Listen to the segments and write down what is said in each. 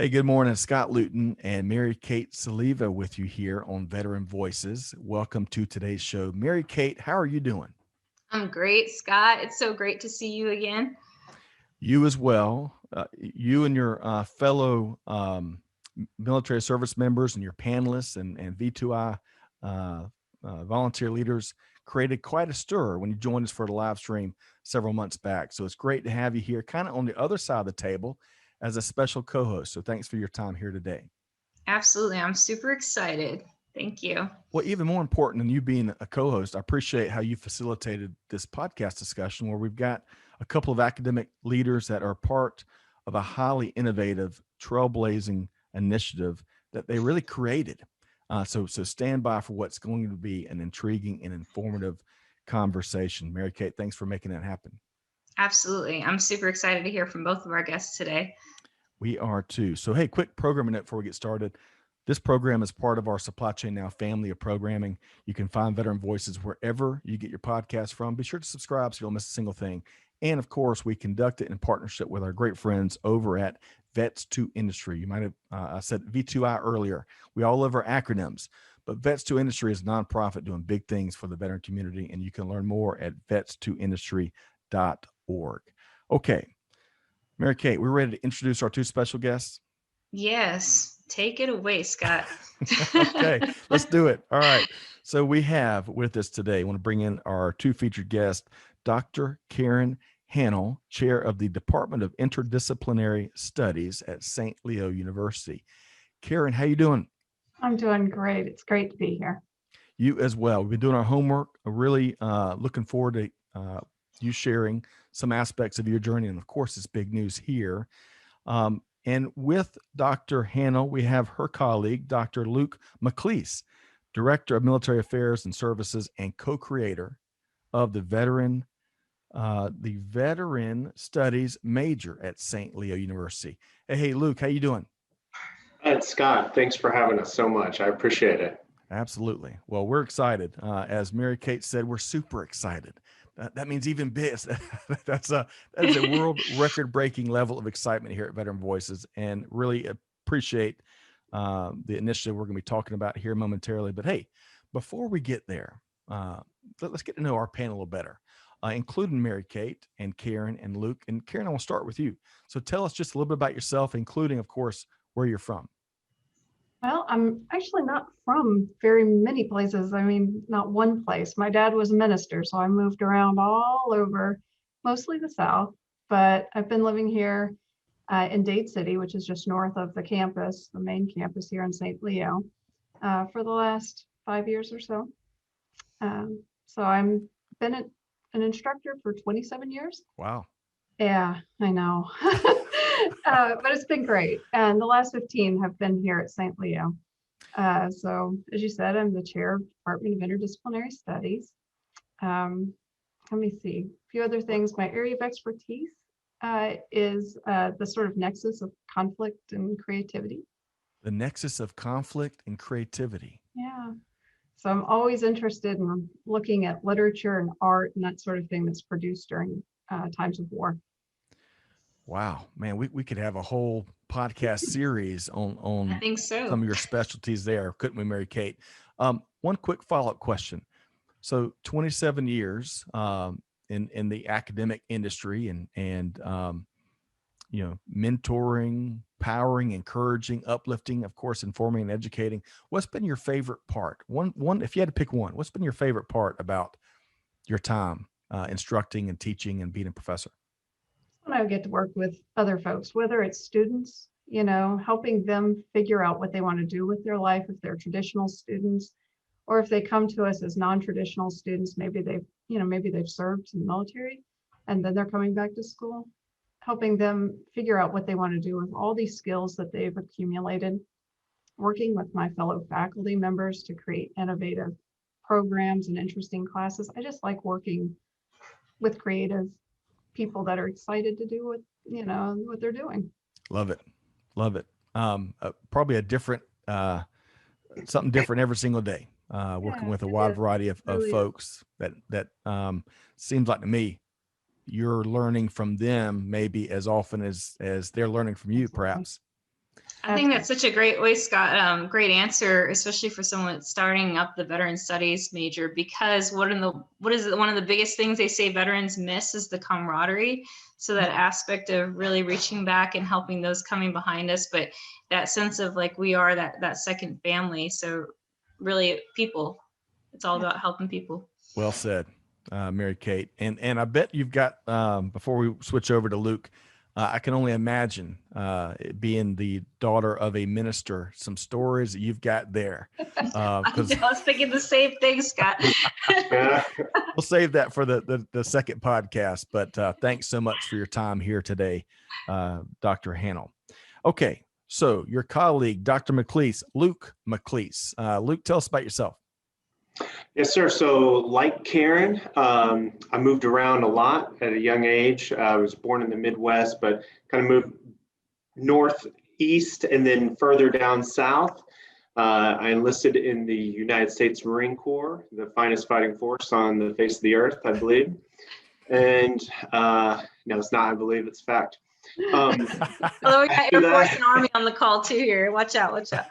Hey, good morning. Scott Luton and Mary Kate Soliva with you here on Veteran Voices. Welcome to today's show. Mary Kate, how are you doing? I'm great, Scott. It's so great to see you again. You as well. You and your fellow military service members and your panelists and V2I volunteer leaders created quite a stir when you joined us for the live stream several months back. So it's great to have you here, kind of on the other side of the table as a special co-host. So thanks for your time here today. Absolutely. I'm super excited. Thank you. Well, even more important than you being a co-host, I appreciate how you facilitated this podcast discussion where we've got a couple of academic leaders that are part of a highly innovative, trailblazing initiative that they really created. So stand by for what's going to be an intriguing and informative conversation. Mary Kate, thanks for making that happen. Absolutely. I'm super excited to hear from both of our guests today. We are too. So, hey, quick programming note before we get started. This program is part of our Supply Chain Now family of programming. You can find Veteran Voices wherever you get your podcast from. Be sure to subscribe so you don't miss a single thing. And of course, we conduct it in partnership with our great friends over at Vets2Industry. You might have, I said V2I earlier. We all love our acronyms, but Vets2Industry is a nonprofit doing big things for the veteran community. And you can learn more at vets2industry.org. Okay. Mary Kate, we're ready to introduce our two special guests. Yes. Take it away, Scott. Okay, let's do it. All right. So we have with us today, I want to bring in our two featured guests, Dr. Karen Hannell, chair of the Department of Interdisciplinary Studies at St. Leo University. Karen, how you doing? I'm doing great. It's great to be here. You as well. We've been doing our homework. Really looking forward to you sharing some aspects of your journey. And of course, it's big news here. And with Dr. Hannell, we have her colleague, Dr. Luke McLeese, Director of Military Affairs and Services and co-creator of the Veteran Studies major at St. Leo University. Hey, Luke, how you doing? And Scott, thanks for having us so much. I appreciate it. Absolutely. Well, we're excited. As Mary Kate said, we're super excited. That means even big. That's a world record-breaking level of excitement here at Veteran Voices, and really appreciate the initiative we're going to be talking about here momentarily. But hey, before we get there, let's get to know our panel a little better, including Mary Kate and Karen and Luke. And Karen, I want to start with you. So tell us just a little bit about yourself, including, of course, where you're from. Well, I'm actually not from very many places. I mean, not one place. My dad was a minister, so I moved around all over, mostly the South, but I've been living here in Dade City, which is just north of the campus, the main campus here in St. Leo, for the last 5 years or so. So I've been an instructor for 27 years. Wow. Yeah, I know. But it's been great. And the last 15 have been here at St. Leo. So as you said, I'm the chair of the Department of Interdisciplinary Studies. Let me see, a few other things. My area of expertise is the sort of nexus of conflict and creativity. The nexus of conflict and creativity. Yeah. So I'm always interested in looking at literature and art and that sort of thing that's produced during times of war. Wow, man, we could have a whole podcast series on I think so. some of your specialties there, couldn't we, Mary Kate? One quick follow-up question. So 27 years in the academic industry and mentoring, powering, encouraging, uplifting, of course, informing and educating. What's been your favorite part? One, if you had to pick one, what's been your favorite part about your time instructing and teaching and being a professor? When I get to work with other folks, whether it's students, helping them figure out what they want to do with their life, if they're traditional students, or if they come to us as non-traditional students, maybe they've served in the military and then they're coming back to school, helping them figure out what they want to do with all these skills that they've accumulated, working with my fellow faculty members to create innovative programs and interesting classes. I just like working with creative people that are excited to do what they're doing. Love it. Probably a different, something different every single day. Working with a wide variety of folks that seems like to me, you're learning from them maybe as often as they're learning from you, perhaps. I think that's such a great way, Scott. Great answer, especially for someone that's starting up the veteran studies major, because one of the biggest things they say veterans miss is the camaraderie. So that aspect of really reaching back and helping those coming behind us, but that sense of like we are that second family. So really people, it's all about helping people. Well said, Mary Kate. And I bet you've got, before we switch over to Luke, I can only imagine being the daughter of a minister, some stories that you've got there. I was thinking the same thing, Scott. We'll save that for the second podcast, but thanks so much for your time here today, Dr. Hannell. Okay, so your colleague, Dr. McLeese, Luke McLeese. Luke, tell us about yourself. Yes, sir. So like Karen, I moved around a lot at a young age. I was born in the Midwest, but kind of moved northeast and then further down south. I enlisted in the United States Marine Corps, the finest fighting force on the face of the earth, I believe. And no, it's not, I believe, it's fact. Although we got Air Force and Army on the call too here. Watch out, watch out.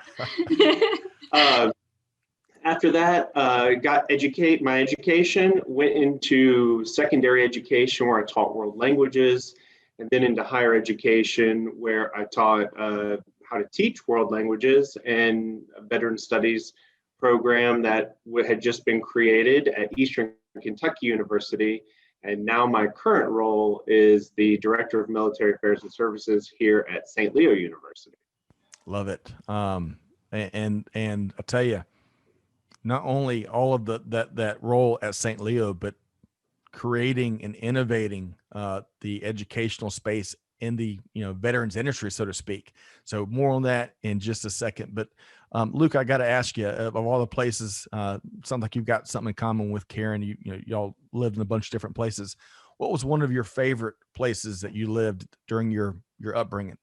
After that, got my education, went into secondary education where I taught world languages, and then into higher education where I taught how to teach world languages and a veteran studies program that had just been created at Eastern Kentucky University. And now my current role is the Director of Military Affairs and Services here at St. Leo University. Love it. And I'll tell you, not only all of that role at St. Leo, but creating and innovating the educational space in the veterans industry, so to speak. So more on that in just a second. But Luke, I got to ask you, of all the places, sounds like you've got something in common with Karen. Y'all lived in a bunch of different places. What was one of your favorite places that you lived during your upbringing?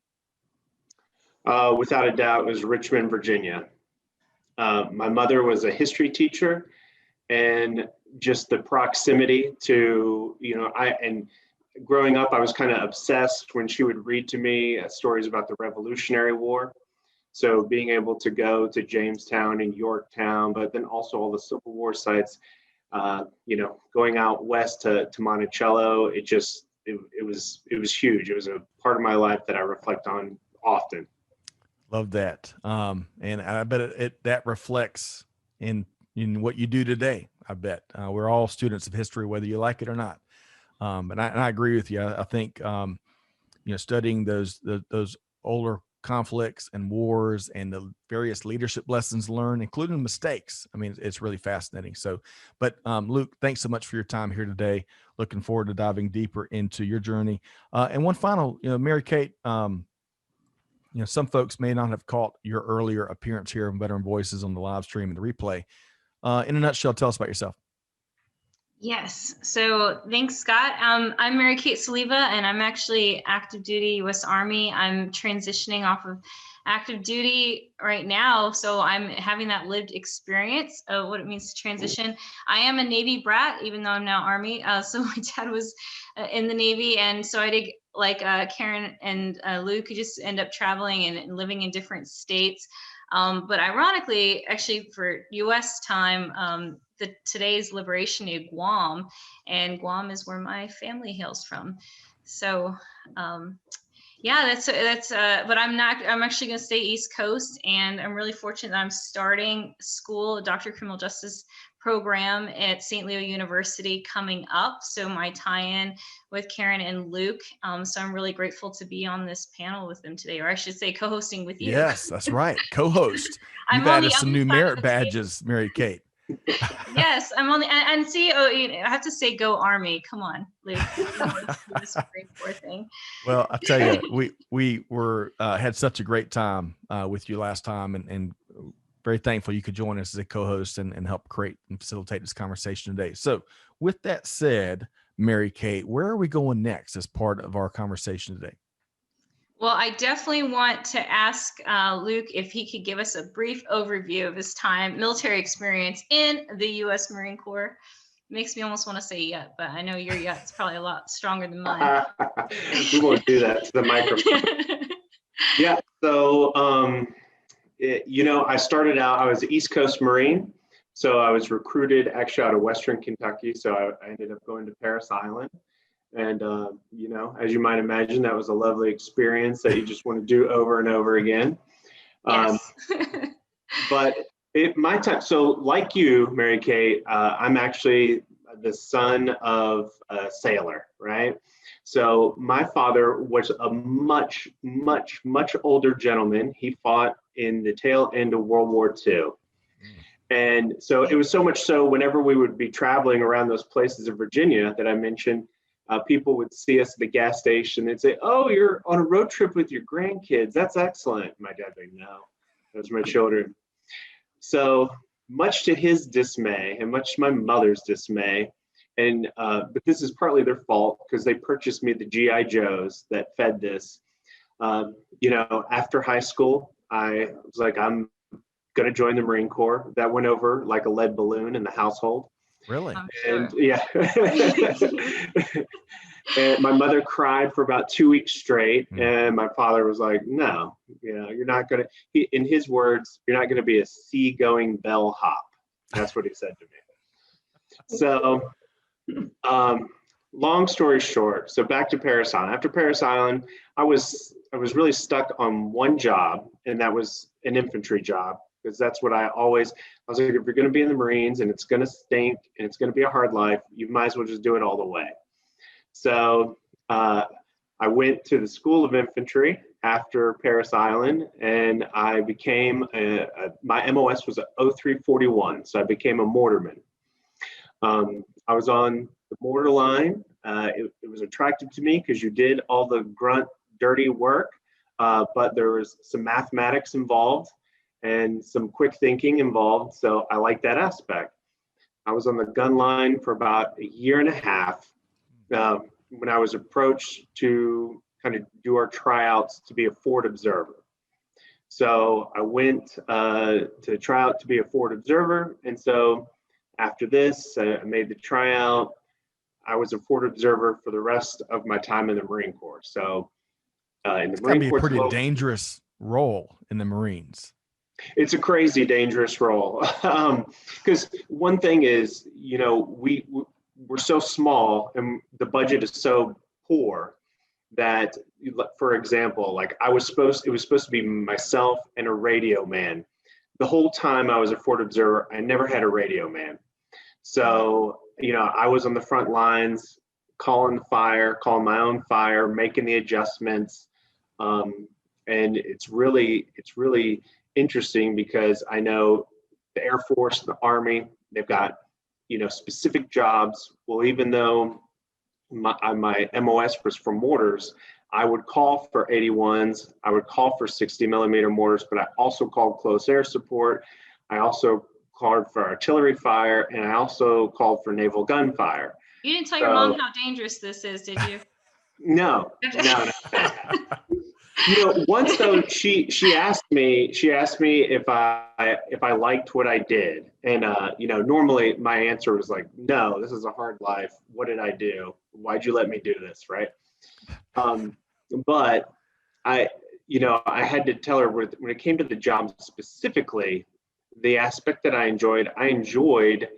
Without a doubt, it was Richmond, Virginia. My mother was a history teacher, and just the proximity to, and growing up, I was kind of obsessed when she would read to me stories about the Revolutionary War. So being able to go to Jamestown and Yorktown, but then also all the Civil War sites, going out west to Monticello, it was huge. It was a part of my life that I reflect on often. Love that. And I bet that reflects in what you do today. I bet we're all students of history, whether you like it or not. And I agree with you. I think, studying those older conflicts and wars and the various leadership lessons learned, including mistakes. I mean, it's really fascinating. So, but Luke, thanks so much for your time here today. Looking forward to diving deeper into your journey. And one final, Mary Kate, some folks may not have caught your earlier appearance here on Veteran Voices on the live stream and the replay. In a nutshell, tell us about yourself. Yes. So thanks, Scott. I'm Mary Kate Soliva, and I'm actually active duty U.S. Army. I'm transitioning off of active duty right now. So I'm having that lived experience of what it means to transition. I am a Navy brat, even though I'm now Army. So my dad was in the Navy. And so I did, like Karen and Luke, could just end up traveling and living in different states. But ironically, actually for U.S. time, today's Liberation Day, Guam, and Guam is where my family hails from. So, yeah, but I'm actually going to stay East Coast, and I'm really fortunate that I'm starting school, a Doctor of Criminal Justice program at St. Leo University coming up. So my tie-in with Karen and Luke. So I'm really grateful to be on this panel with them today, or I should say co-hosting with you. Yes, that's right. Co-host. You've added some new merit badges, Mary Kate. Yes, I'm on the, and see, I have to say, go Army. Come on, Luke. This thing. Well, I tell you, we were had such a great time with you last time, and very thankful you could join us as a co-host and help create and facilitate this conversation today. So with that said, Mary Kate, where are we going next as part of our conversation today? Well, I definitely want to ask Luke if he could give us a brief overview of his military experience in the U.S. Marine Corps. Makes me almost want to say yet, but I know your yet's probably a lot stronger than mine. We won't do that to the microphone. Yeah. So, I started out, I was an East Coast Marine. So I was recruited actually out of Western Kentucky. So I ended up going to Paris Island. And, as you might imagine, that was a lovely experience that you just want to do over and over again. Yes. But my time, so like you, Mary Kate, I'm actually the son of a sailor, right? So my father was a much, much, much older gentleman. He fought in the tail end of World War II. And so it was so much so whenever we would be traveling around those places in Virginia that I mentioned, people would see us at the gas station. They'd say, "Oh, you're on a road trip with your grandkids. That's excellent." My dad would be, "No, those are my children." So much to his dismay and much to my mother's dismay, but this is partly their fault because they purchased me the GI Joes that fed this. After high school, I was like, I'm going to join the Marine Corps. That went over like a lead balloon in the household. Really? And yeah. And my mother cried for about 2 weeks straight. And my father was like, "No, you're not going to," in his words, "you're not going to be a seagoing bellhop." That's what he said to me. So, long story short, so back to Paris Island. After Paris Island, I was really stuck on one job, and that was an infantry job. Because that's what I was like, if you're going to be in the Marines and it's going to stink and it's going to be a hard life, you might as well just do it all the way. So I went to the School of Infantry after Paris Island, and I became my MOS was a 0341. So I became a mortarman. I was on the mortar line. It was attractive to me because you did all the grunt, dirty work, but there was some mathematics involved and some quick thinking involved. So I like that aspect. I was on the gun line for about a year and a half when I was approached to kind of do our tryouts to be a forward observer. So I went to try out to be a forward observer. And so after this, I made the tryout. I was a forward observer for the rest of my time in the Marine Corps. So in the Marine Corps, it's a pretty dangerous role in the Marines. It's a crazy dangerous role because one thing is, we're so small and the budget is so poor that, for example, like it was supposed to be myself and a radio man. The whole time I was a forward observer, I never had a radio man. So, I was on the front lines, calling the fire, calling my own fire, making the adjustments. And it's really interesting because I know the Air Force, the Army, they've got, specific jobs. Well, even though my MOS was for mortars, I would call for 81s, I would call for 60 millimeter mortars, but I also called close air support. I also called for artillery fire, and I also called for naval gunfire. You didn't tell your mom how dangerous this is, did you? No. Once though, she asked me if I liked what I did, and normally my answer was like, "No, this is a hard life. What did I do? Why'd you let me do this?" Right? But I had to tell her when it came to the job specifically, the aspect that I enjoyed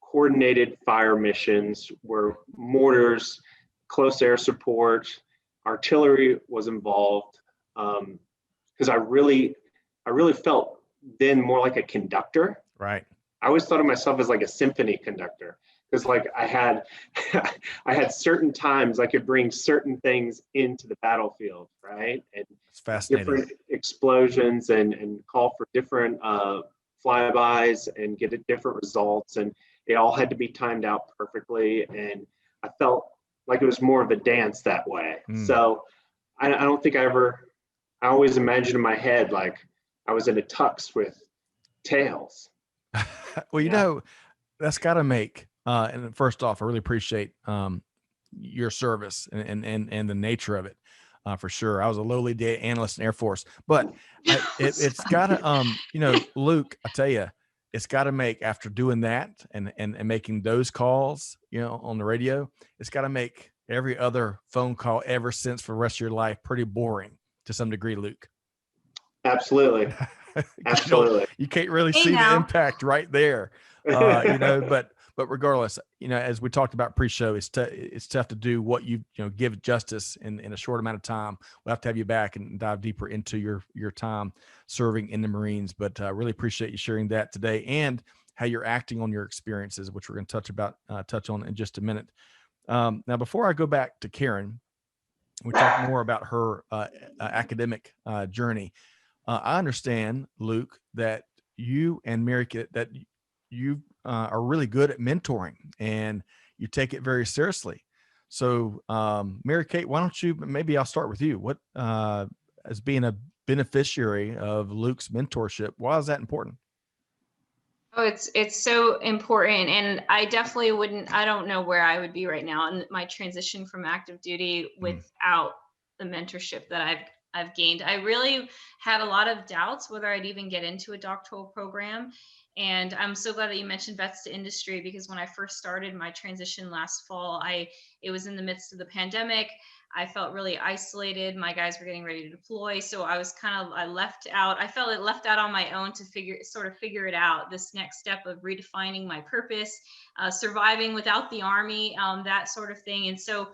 coordinated fire missions where mortars, close air support, artillery was involved, because I really felt then more like a conductor. Right. I always thought of myself as like a symphony conductor, because like I had certain times I could bring certain things into the battlefield, right? And it's fascinating. Different explosions and call for different flybys and get different results, and they all had to be timed out perfectly. And I felt like it was more of a dance that way. So I don't think I always imagined in my head like I was in a tux with tails. Well, that's got to make, and first off, I really appreciate your service and the nature of it, for sure. I was a lowly data analyst in Air Force, but it's got to, Luke, I tell you, it's got to make, after doing that and making those calls, on the radio, it's got to make every other phone call ever since for the rest of your life pretty boring. to some degree, Luke. Absolutely. Absolutely. You can't really Hey, see the now. impact right there, but regardless, as we talked about pre-show, it's tough to do what you give justice in a short amount of time. We'll have to have you back and dive deeper into your time serving in the Marines, but I really appreciate you sharing that today and how you're acting on your experiences, which we're going to touch on in just a minute. Now, before I go back to Karen, we talk more about her academic journey. I understand, Luke, that you and Mary Kate, that you are really good at mentoring and you take it very seriously. So, Mary Kate, why don't you, maybe I'll start with you. What, as being a beneficiary of Luke's mentorship, why is that important? Oh, it's so important. And I definitely I don't know where I would be right now in my transition from active duty without the mentorship that I've gained. I really had a lot of doubts whether I'd even get into a doctoral program. And I'm so glad that you mentioned Vets2Industry, because when I first started my transition last fall, it was in the midst of the pandemic. I felt really isolated. My guys were getting ready to deploy. So I was I felt left out on my own to figure it out, this next step of redefining my purpose, surviving without the Army, that sort of thing. And so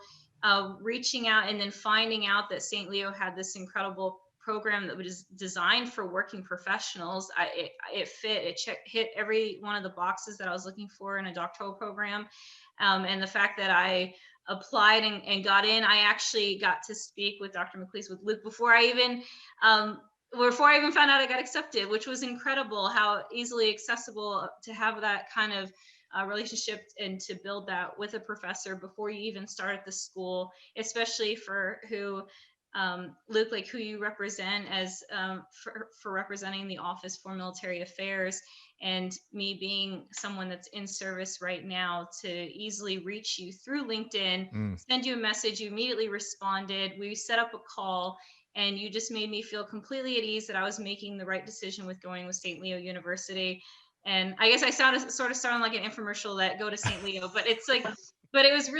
reaching out and then finding out that St. Leo had this incredible program that was designed for working professionals. It hit every one of the boxes that I was looking for in a doctoral program. And the fact that I applied and got in, I actually got to speak with Dr. McLeese, with Luke, before I even found out I got accepted, which was incredible how easily accessible to have that kind of relationship and to build that with a professor before you even start at the school, especially for Luke, like who you represent as for representing the Office for Military Affairs, and me being someone that's in service right now, to easily reach you through LinkedIn, send you a message, you immediately responded, we set up a call, and you just made me feel completely at ease that I was making the right decision with going with St. Leo University. And I guess I sounded like an infomercial that go to St. Leo, but it's like, but it was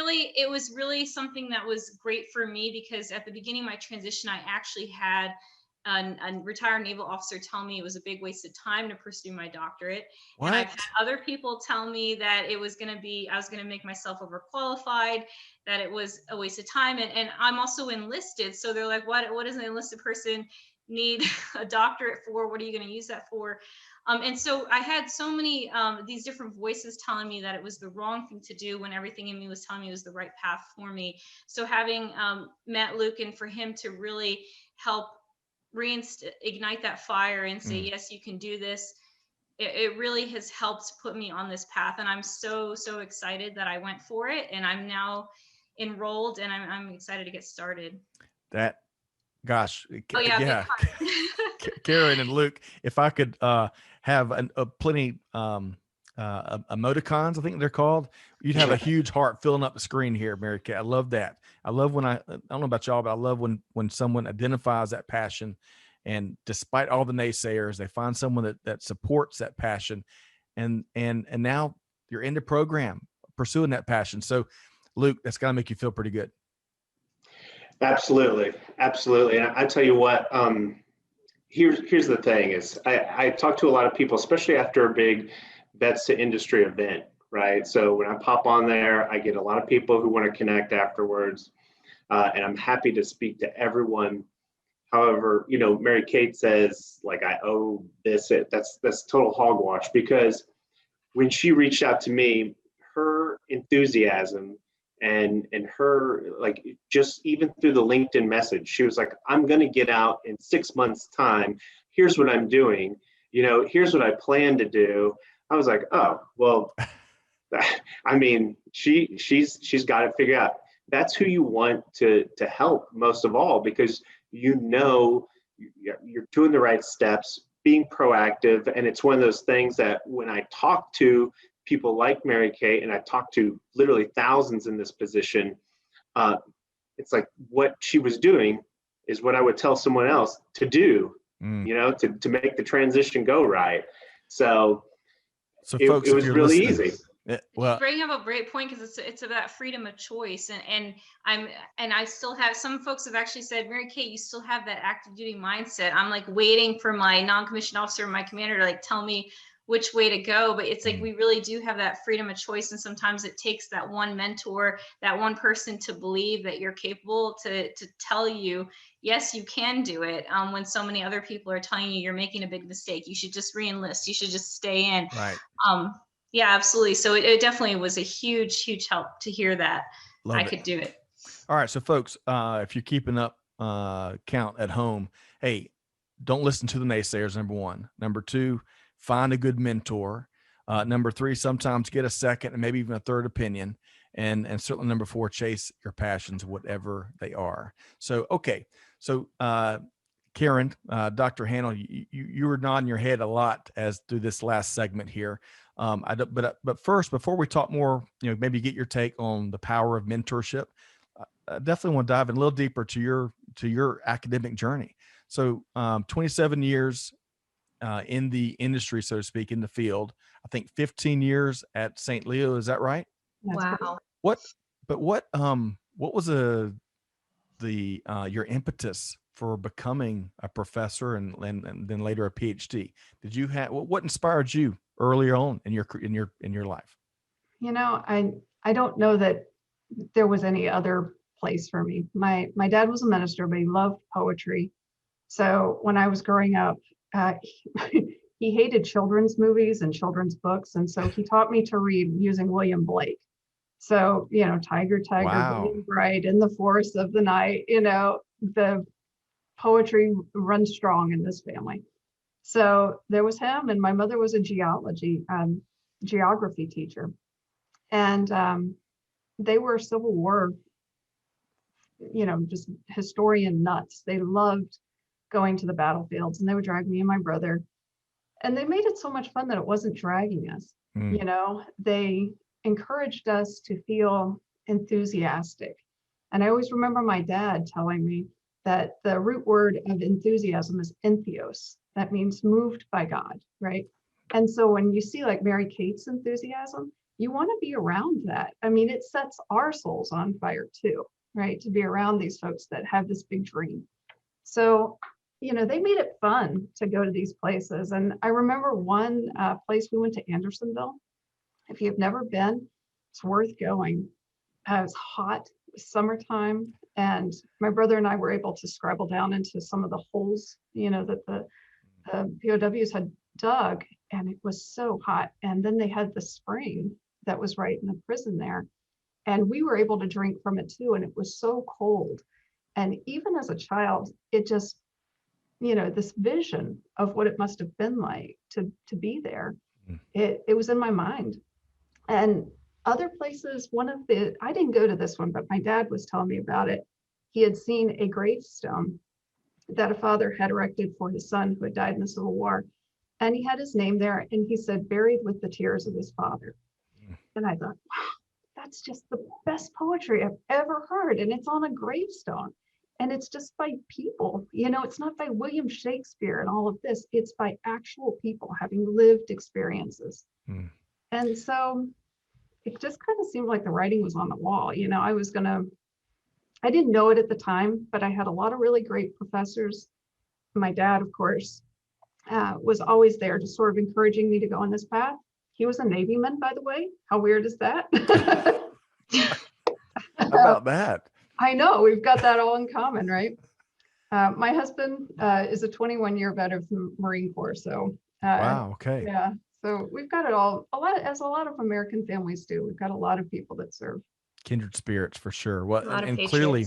really something that was great for me, because at the beginning of my transition, I actually had a retired naval officer tell me it was a big waste of time to pursue my doctorate. What? And I've had other people tell me that I was going to make myself overqualified, that it was a waste of time. And I'm also enlisted. So they're like, what does an enlisted person need a doctorate for? What are you going to use that for? And so I had so many these different voices telling me that it was the wrong thing to do, when everything in me was telling me it was the right path for me. So having met Luke, and for him to really help ignite that fire and say, yes, you can do this, it really has helped put me on this path. And I'm so excited that I went for it, and I'm now enrolled, and I'm excited to get started. Gosh, oh yeah. Karen and Luke, if I could have plenty emoticons, I think they're called, you'd have a huge heart filling up the screen here, Mary Kate. I love that. I love when I don't know about y'all, but I love when someone identifies that passion, and despite all the naysayers, they find someone that supports that passion, and now you're in the program pursuing that passion. So, Luke, that's got to make you feel pretty good. Absolutely. And I tell you what, here's the thing is I talk to a lot of people, especially after a big Vets2Industry event, right? So when I pop on there, I get a lot of people who want to connect afterwards, and I'm happy to speak to everyone. However, Mary Kate says, like, I owe this, that's total hogwash, because when she reached out to me, her enthusiasm and her, like, just even through the LinkedIn message, she was like, I'm going to get out in 6 months time. Here's what I'm doing. Here's what I plan to do. I was like, oh, well, I mean, she's got it figured out. That's who you want to help most of all, because you're doing the right steps, being proactive. And it's one of those things that when I talk to people like Mary Kate, and I talk to literally thousands in this position, it's like what she was doing is what I would tell someone else to do, to make the transition go right. So folks, it was really easy. Well, You bring up a great point, because it's about freedom of choice, and I still have, some folks have actually said, Mary Kate, you still have that active duty mindset. I'm like waiting for my non-commissioned officer, my commander, to like tell me which way to go. But it's like we really do have that freedom of choice, and sometimes it takes that one mentor, that one person to believe that you're capable, to tell you, yes, you can do it, when so many other people are telling you you're making a big mistake, you should just re-enlist, you should just stay in. right. Yeah, absolutely. So it definitely was a huge help to hear that Love I it. could do it. All right. So folks, if you're keeping up count at home, hey, don't listen to the naysayers, number one. Number two, find a good mentor. Number three, sometimes get a second and maybe even a third opinion. And certainly number four, chase your passions, whatever they are. So, okay. So, Karen, Dr. Hannell, you were nodding your head a lot as through this last segment here. But first, before we talk more, maybe get your take on the power of mentorship. I definitely want to dive in a little deeper to your academic journey. So, 27 years in the industry, so to speak, in the field. I think 15 years at St. Leo. Is that right? That's correct. Wow. What was your impetus for becoming a professor and then later a PhD? Did you have what inspired you earlier on in your life? I don't know that there was any other place for me. My dad was a minister, but he loved poetry. So when I was growing up, he hated children's movies and children's books, and so he taught me to read using William Blake. So, Tiger, Wow. Burning Bright, In the Forest of the Night, the poetry runs strong in this family. So there was him, and my mother was a geography teacher. And they were Civil War, just historian nuts. They loved going to the battlefields, and they would drag me and my brother. And they made it so much fun that it wasn't dragging us. They encouraged us to feel enthusiastic. And I always remember my dad telling me that the root word of enthusiasm is entheos. That means moved by God, right? And so when you see like Mary Kate's enthusiasm, you want to be around that. I mean, it sets our souls on fire too, right? To be around these folks that have this big dream. So, they made it fun to go to these places. And I remember one place we went to Andersonville. If you've never been, it's worth going. It was hot, it was summertime, and my brother and I were able to scrabble down into some of the holes, that the POWs had dug, and it was so hot. And then they had the spring that was right in the prison there, and we were able to drink from it too, and it was so cold. And even as a child, it just, this vision of what it must have been like to be there, it was in my mind. And other places, I didn't go to this one, but my dad was telling me about it. He had seen a gravestone that a father had erected for his son who had died in the Civil War. And he had his name there, and he said, buried with the tears of his father. And I thought, wow, that's just the best poetry I've ever heard. And it's on a gravestone. And it's just by people, it's not by William Shakespeare and all of this. It's by actual people having lived experiences. And so it just kind of seemed like the writing was on the wall. I didn't know it at the time, but I had a lot of really great professors. My dad, of course, was always there, just sort of encouraging me to go on this path. He was a Navyman, by the way. How weird is that? How about that? I know, we've got that all in common, right? My husband is a 21-year vet of the Marine Corps. So wow. Okay. Yeah. So we've got it all, as a lot of American families do. We've got a lot of people that serve. Kindred spirits for sure. Well, A lot of and patriots. clearly,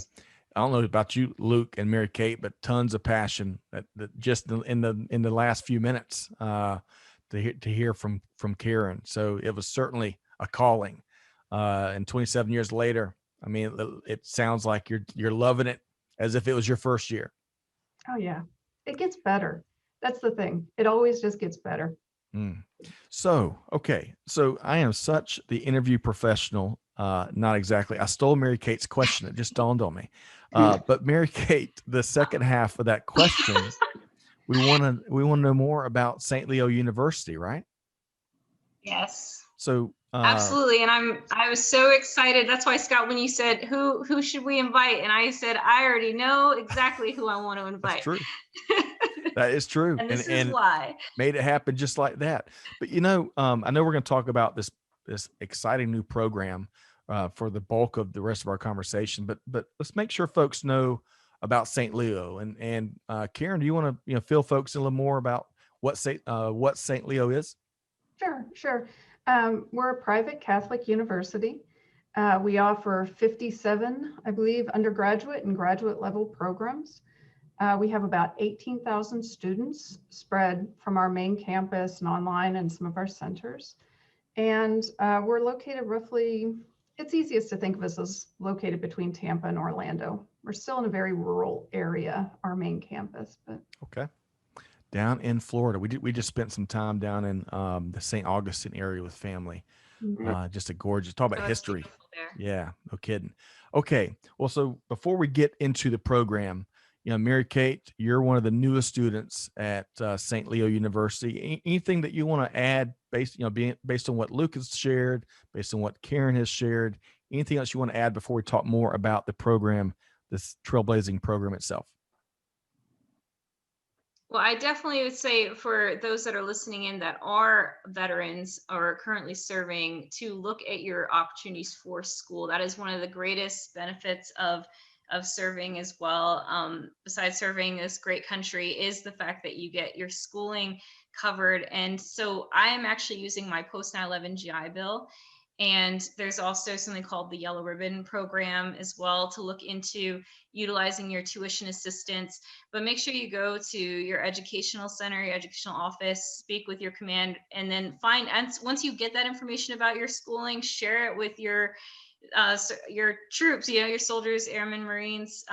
I don't know about you, Luke and Mary Kate, but tons of passion that just in the last few minutes to hear from Karen. So it was certainly a calling. And 27 years later, I mean, it sounds like you're loving it as if it was your first year. Oh yeah, it gets better. That's the thing. It always just gets better. So, okay. So I am such the interview professional. Not exactly. I stole Mary Kate's question. It just dawned on me. But Mary Kate, the second half of that question, we want to know more about St. Leo University, right? Yes. So Absolutely. And I was so excited. That's why, Scott, when you said who should we invite? And I said, I already know exactly who I want to invite. That's true. That is true. And this is why. Made it happen just like that. But I know we're going to talk about this exciting new program for the bulk of the rest of our conversation, but let's make sure folks know about St. Leo. And Karen, do you want to fill folks in a little more about what St. Leo is? Sure. We're a private Catholic university. We offer 57, I believe, undergraduate and graduate level programs. We have about 18,000 students spread from our main campus and online and some of our centers. And we're located roughly, it's easiest to think of us as located between Tampa and Orlando. We're still in a very rural area, our main campus. But okay. Down in Florida, we just spent some time down in the St. Augustine area with family. Just a gorgeous, talk about history. Yeah, no kidding. Okay, well, so before we get into the program, Mary Kate, you're one of the newest students at St. Leo University. Anything that you want to add based on what Luke has shared, based on what Karen has shared, anything else you want to add before we talk more about the program, this trailblazing program itself? Well, I definitely would say for those that are listening in that are veterans or currently serving, to look at your opportunities for school. That is one of the greatest benefits of serving as well. Besides serving this great country, is the fact that you get your schooling covered. And so I am actually using my post 9/11 GI Bill. And there's also something called the Yellow Ribbon Program as well, to look into utilizing your tuition assistance. But make sure you go to your educational center, your educational office, speak with your command, and then once you get that information about your schooling, share it with your troops, your soldiers, airmen, Marines.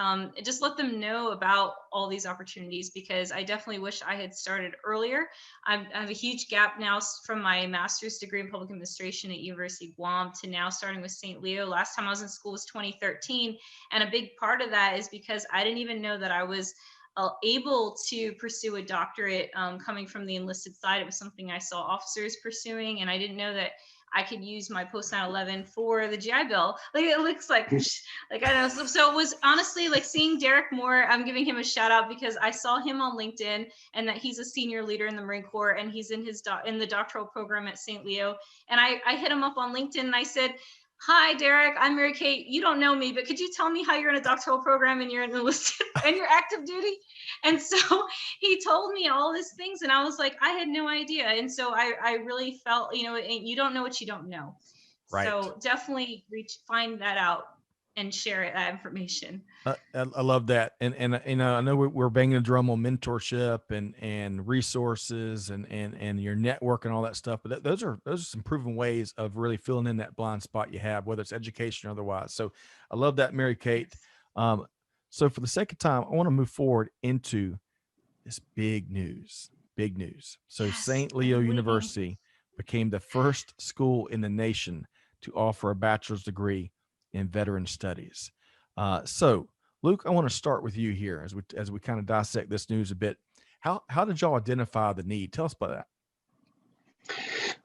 Just let them know about all these opportunities, because I definitely wish I had started earlier. I have a huge gap now from my master's degree in public administration at University of Guam to now starting with St. Leo. Last time I was in school was 2013. And a big part of that is because I didn't even know that I was able to pursue a doctorate coming from the enlisted side. It was something I saw officers pursuing, and I didn't know that I could use my post 9/11 for the GI Bill. Like, it looks like I know. So it was honestly like seeing Derek Moore. I'm giving him a shout out because I saw him on LinkedIn, and that he's a senior leader in the Marine Corps, and he's in the doctoral program at St. Leo. And I hit him up on LinkedIn and I said, "Hi, Derek, I'm Mary Kate. You don't know me, but could you tell me how you're in a doctoral program and you're enlisted and you're active duty?" And so he told me all these things, and I was like, I had no idea. And so I really felt, you don't know what you don't know. Right. So definitely find that out and share that information. I love that. And I know we're banging a drum on mentorship and resources and your network and all that stuff, but those are some proven ways of really filling in that blind spot you have, whether it's education or otherwise. So I love that, Mary Kate. So for the sake of time, I want to move forward into this big news. So yes, St. Leo University became the first school in the nation to offer a bachelor's degree in veteran studies. So Luke, I want to start with you here as we kind of dissect this news a bit. How did y'all identify the need? Tell us about that.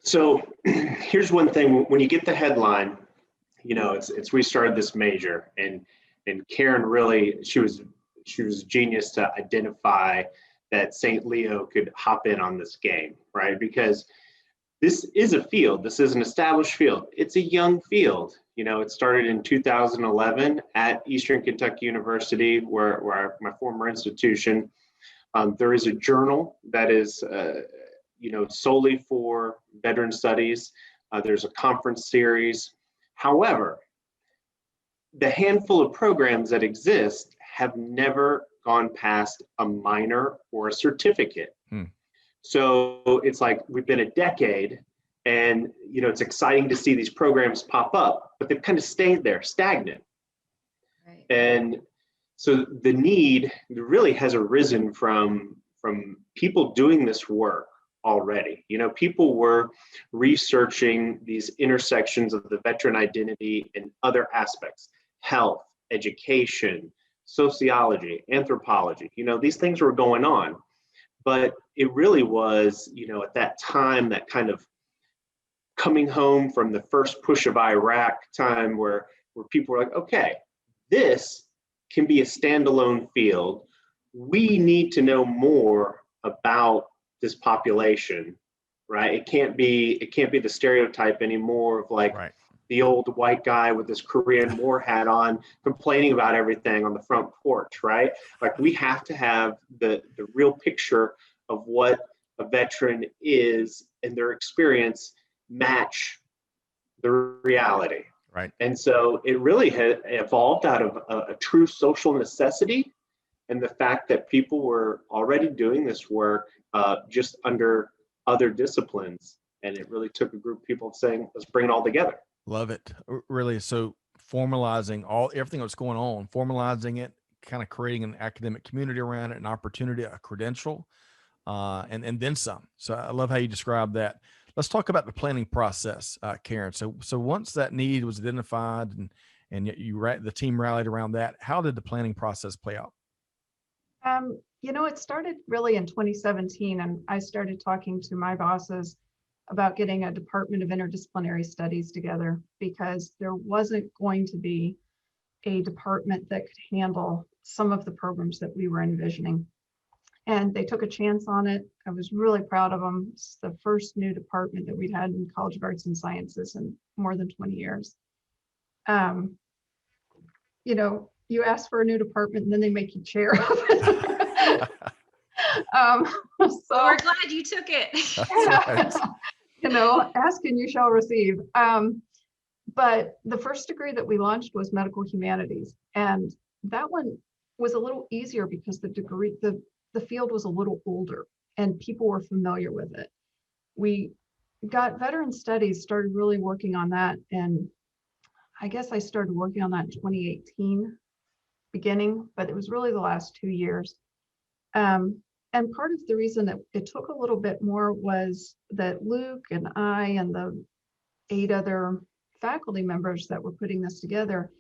So here's one thing: when you get the headline, it's we started this major, and Karen really, she was a genius to identify that St. Leo could hop in on this game, right? Because this is a field. This is an established field. It's a young field. It started in 2011 at Eastern Kentucky University, where my former institution. There is a journal that is, solely for veteran studies. There's a conference series. However, the handful of programs that exist have never gone past a minor or a certificate. So it's like we've been a decade, and it's exciting to see these programs pop up, but they've kind of stayed there stagnant. Right. And so the need really has arisen from people doing this work already. People were researching these intersections of the veteran identity and other aspects: health, education, sociology, anthropology. These things were going on, but it really was, at that time, that kind of coming home from the first push of Iraq time where people were like, okay, this can be a standalone field. We need to know more about this population, right? It can't be the stereotype anymore of like the old white guy with his Korean War hat on complaining about everything on the front porch, right? Like we have to have the real picture of what a veteran is and their experience match the reality. Right. And so it really had evolved out of a true social necessity, and the fact that people were already doing this work just under other disciplines. And it really took a group of people saying, let's bring it all together. Love it. Really. So formalizing everything that's going on, formalizing it, kind of creating an academic community around it, an opportunity, a credential, and then some. So I love how you describe that. Let's talk about the planning process, Karen. So once that need was identified and the team rallied around that, how did the planning process play out? It started really in 2017, and I started talking to my bosses about getting a Department of Interdisciplinary Studies together, because there wasn't going to be a department that could handle some of the programs that we were envisioning. And they took a chance on it. I was really proud of them. It's the first new department that we'd had in College of Arts and Sciences in more than 20 years. You ask for a new department and then they make you chair of it. So we're glad you took it. Right. Ask and you shall receive. But the first degree that we launched was medical humanities. And that one was a little easier because the field was a little older and people were familiar with it. We got veteran studies, started really working on that. And I guess I started working on that in 2018 beginning, but it was really the last 2 years. And part of the reason that it took a little bit more was that Luke and I and the 8 other faculty members that were putting this together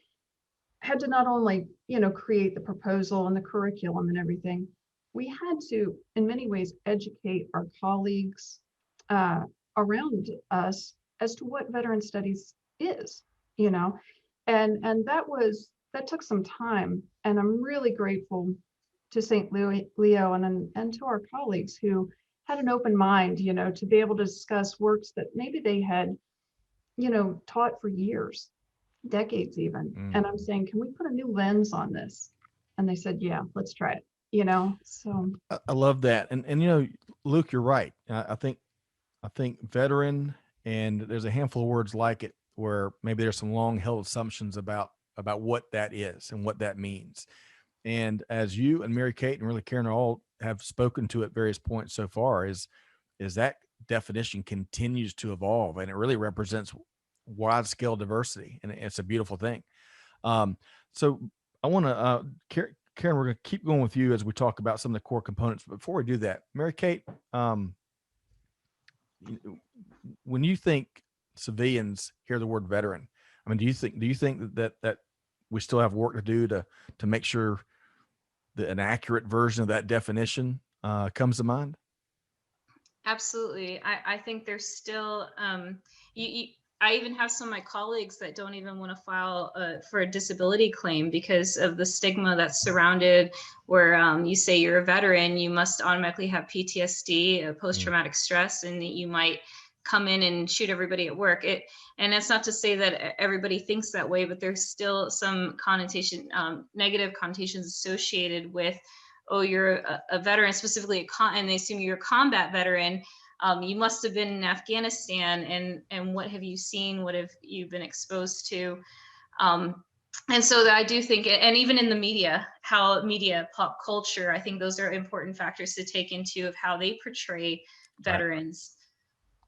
had to not only, create the proposal and the curriculum and everything, we had to, in many ways, educate our colleagues around us as to what veteran studies is, and that took some time. And I'm really grateful to St. Leo and to our colleagues who had an open mind, to be able to discuss works that maybe they had, taught for years, decades even. And I'm saying, can we put a new lens on this? And they said, yeah, let's try it. So I love that. And Luke, you're right. I think veteran, and there's a handful of words like it where maybe there's some long held assumptions about what that is and what that means. And as you and Mary Kate and really Karen all have spoken to at various points so far, is that definition continues to evolve, and it really represents wide scale diversity, and it's a beautiful thing. So I want to, Karen, we're going to keep going with you as we talk about some of the core components. But before we do that, Mary Kate, when you think civilians hear the word veteran, I mean, do you think that we still have work to do to make sure that an accurate version of that definition comes to mind? Absolutely. I think there's still, I even have some of my colleagues that don't even want to file for a disability claim because of the stigma that's surrounded, where you say you're a veteran, you must automatically have PTSD, post-traumatic stress, and that you might come in and shoot everybody at work. And that's not to say that everybody thinks that way, but there's still some connotation, negative connotations associated with, oh, you're a veteran, specifically and they assume you're a combat veteran. You must have been in Afghanistan, and what have you seen? What have you been exposed to? And so that I do think, and even in the media, how media, pop culture, I think those are important factors to take into of how they portray veterans.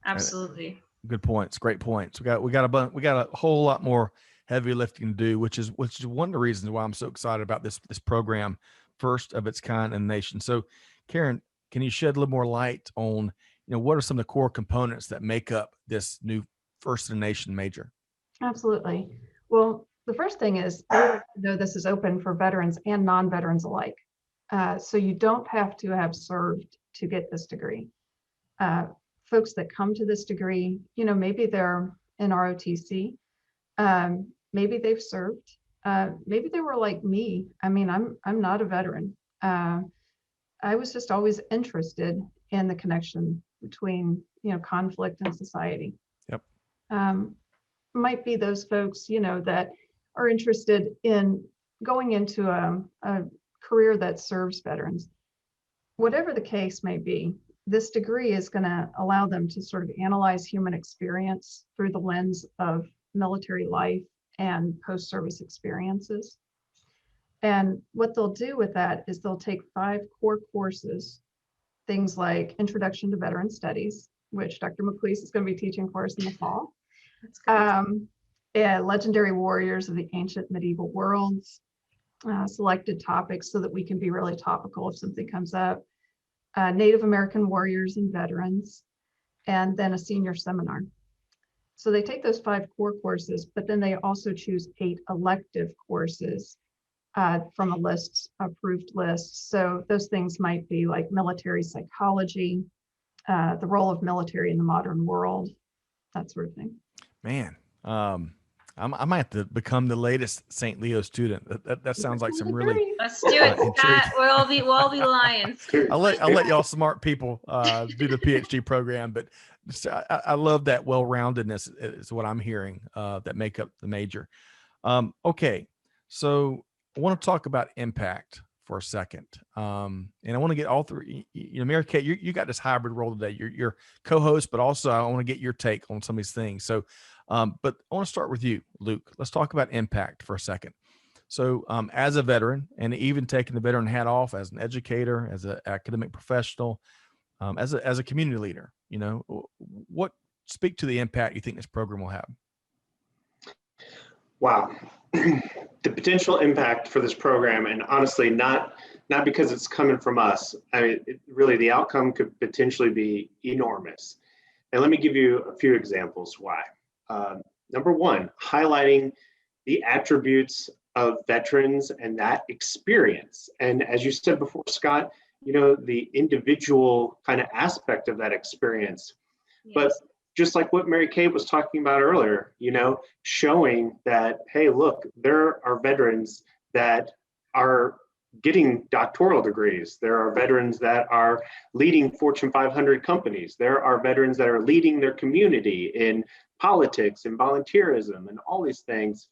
Right. Absolutely. Good points. Great points. We got a whole lot more heavy lifting to do, which is one of the reasons why I'm so excited about this program, first of its kind in the nation. So, Karen, can you shed a little more light on, what are some of the core components that make up this new first in the nation major? Absolutely. Well, the first thing is, this is open for veterans and non-veterans alike. So you don't have to have served to get this degree. folks that come to this degree, you know, maybe they're in ROTC, maybe they've served, maybe they were like me. I mean, I'm not a veteran. I was just always interested in the connection between, you know, conflict and society. Yep. Might be those folks, you know, that are interested in going into a career that serves veterans. Whatever the case may be, this degree is going to allow them to sort of analyze human experience through the lens of military life and post-service experiences. And what they'll do with that is they'll take 5 core courses, things like Introduction to Veteran Studies, which Dr. McLeese is going to be teaching for us in the fall. Legendary Warriors of the Ancient Medieval Worlds, selected topics so that we can be really topical if something comes up, Native American Warriors and Veterans, and then a senior seminar. So they take those 5 core courses, but then they also choose 8 elective courses from a approved list. So those things might be like military psychology, the role of military in the modern world, that sort of thing. Man, I might have to become the latest St. Leo student. That sounds like some really. Let's do it, Scott. We'll all be lions. I'll let y'all smart people do the PhD program, but I love that well-roundedness is what I'm hearing that make up the major. Okay, so I want to talk about impact for a second, and I want to get all three. You know, Mary Kate, you got this hybrid role today. You're co-host, but also I want to get your take on some of these things. So, but I want to start with you, Luke. Let's talk about impact for a second. So, as a veteran, and even taking the veteran hat off as an educator, as an academic professional, as a community leader, you know, speak to the impact you think this program will have. Wow. The potential impact for this program, and honestly, not because it's coming from us. I mean, really, the outcome could potentially be enormous. And let me give you a few examples why. Number one, highlighting the attributes of veterans and that experience. And as you said before, Scott, you know, the individual kind of aspect of that experience. Yes. But just like what Mary Kate was talking about earlier, you know, showing that, hey, look, there are veterans that are getting doctoral degrees. There are veterans that are leading Fortune 500 companies. There are veterans that are leading their community in politics and volunteerism and all these things.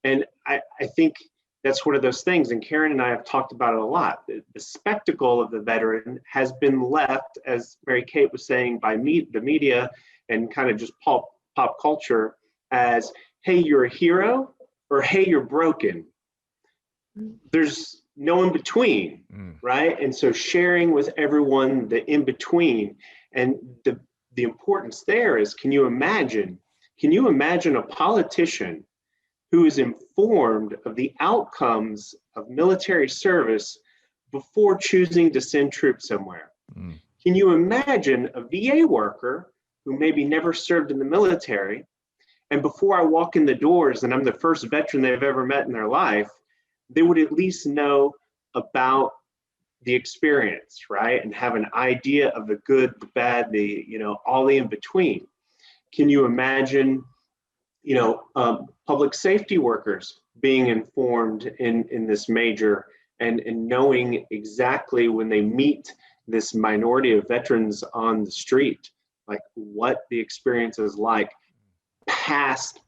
And I think that's one of those things, and Karen and I have talked about it a lot. The spectacle of the veteran has been left, as Mary Kate was saying, by the media and kind of just pop culture as, hey, you're a hero, or hey, you're broken. There's no in between, right? And so sharing with everyone the in between, and the importance there is, can you imagine a politician who is informed of the outcomes of military service before choosing to send troops somewhere? Can you imagine a VA worker who maybe never served in the military, and before I walk in the doors and I'm the first veteran they've ever met in their life, they would at least know about the experience, right? And have an idea of the good, the bad, the, you know, all the in between. Can you imagine, you know, public safety workers being informed in this major and knowing exactly when they meet this minority of veterans on the street, like what the experience is like past